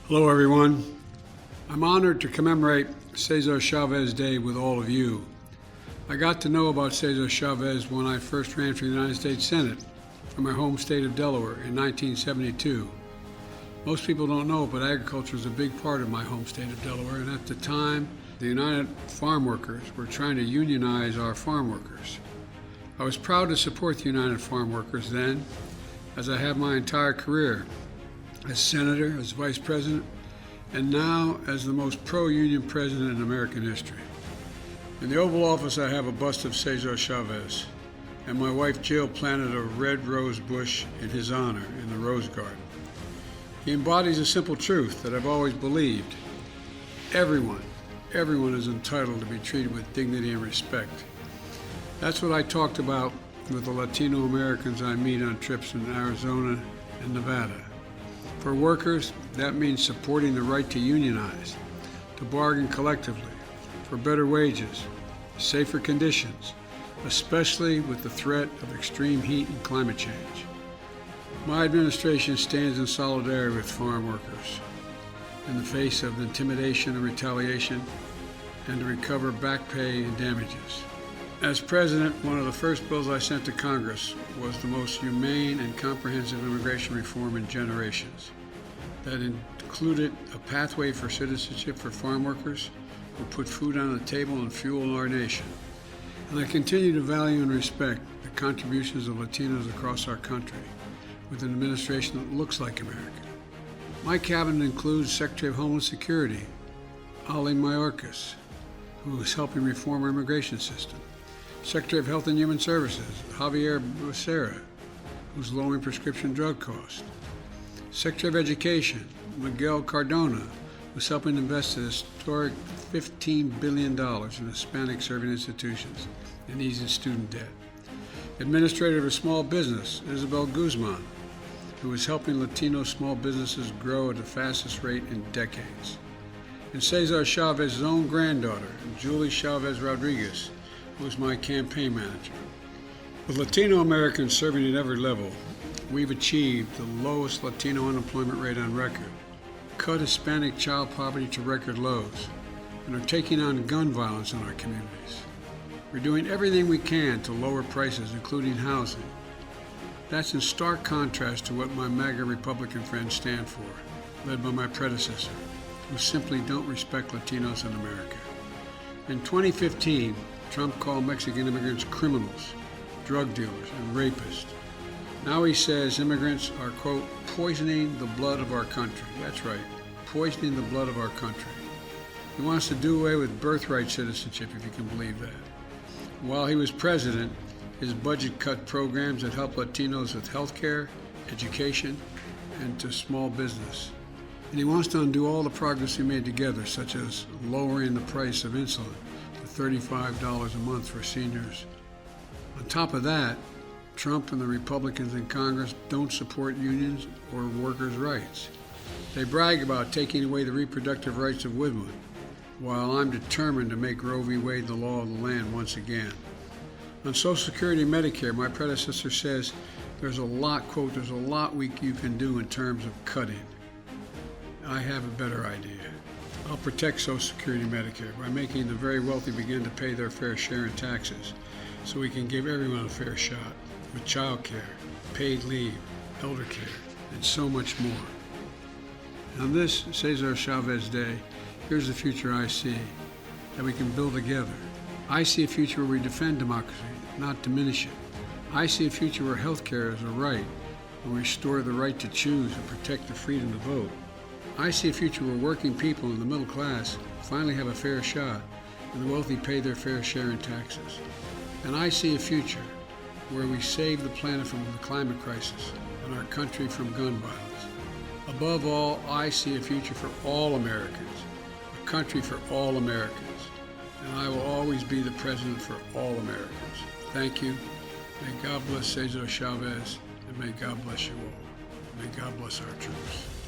Hello, everyone. I'm honored to commemorate Cesar Chavez Day with all of you. I got to know about Cesar Chavez when I first ran for the United States Senate from my home state of Delaware in 1972. Most people don't know, but agriculture is a big part of my home state of Delaware, and at the time, the United Farm Workers were trying to unionize our farm workers. I was proud to support the United Farm Workers then, as I have my entire career as senator, as vice president, and now as the most pro-union president in American history. In the Oval Office, I have a bust of Cesar Chavez, and my wife Jill planted a red rose bush in his honor in the Rose Garden. He embodies a simple truth that I've always believed. Everyone is entitled to be treated with dignity and respect. That's what I talked about with the Latino Americans I meet on trips in Arizona and Nevada. For workers, that means supporting the right to unionize, to bargain collectively, for better wages, safer conditions, especially with the threat of extreme heat and climate change. My administration stands in solidarity with farm workers in the face of intimidation and retaliation, and to recover back pay and damages. As president, one of the first bills I sent to Congress was the most humane and comprehensive immigration reform in generations. That included a pathway for citizenship for farm workers who put food on the table and fuel our nation. And I continue to value and respect the contributions of Latinos across our country with an administration that looks like America. My cabinet includes Secretary of Homeland Security, Ali Mayorkas, who is helping reform our immigration system. Secretary of Health and Human Services, Javier Becerra, who's lowering prescription drug costs. Secretary of Education, Miguel Cardona, who's helping invest a historic $15 billion in Hispanic-serving institutions and easing student debt. Administrator of Small Business, Isabel Guzman, who is helping Latino small businesses grow at the fastest rate in decades. And Cesar Chavez's own granddaughter, Julie Chavez Rodriguez, who is my campaign manager. With Latino Americans serving at every level, we've achieved the lowest Latino unemployment rate on record, cut Hispanic child poverty to record lows, and are taking on gun violence in our communities. We're doing everything we can to lower prices, including housing. That's in stark contrast to what my MAGA Republican friends stand for, led by my predecessor, who simply don't respect Latinos in America. In 2015, Trump called Mexican immigrants criminals, drug dealers, and rapists. Now he says immigrants are, quote, poisoning the blood of our country. That's right, poisoning the blood of our country. He wants to do away with birthright citizenship, if you can believe that. While he was president, his budget cut programs that help Latinos with health care, education, and to small business. And he wants to undo all the progress we made together, such as lowering the price of insulin to $35 a month for seniors. On top of that, Trump and the Republicans in Congress don't support unions or workers' rights. They brag about taking away the reproductive rights of women, while I'm determined to make Roe v. Wade the law of the land once again. On Social Security and Medicare, my predecessor says there's a lot, quote, there's a lot you can do in terms of cutting. I have a better idea. I'll protect Social Security and Medicare by making the very wealthy begin to pay their fair share in taxes, so we can give everyone a fair shot with child care, paid leave, elder care, and so much more. On this Cesar Chavez Day, here's the future I see, that we can build together. I see a future where we defend democracy, not diminish it. I see a future where health care is a right, and we restore the right to choose and protect the freedom to vote. I see a future where working people in the middle class finally have a fair shot, and the wealthy pay their fair share in taxes. And I see a future where we save the planet from the climate crisis and our country from gun violence. Above all, I see a future for all Americans, a country for all Americans, and I will always be the president for all Americans. Thank you. May God bless Cesar Chavez, and may God bless you all. May God bless our troops.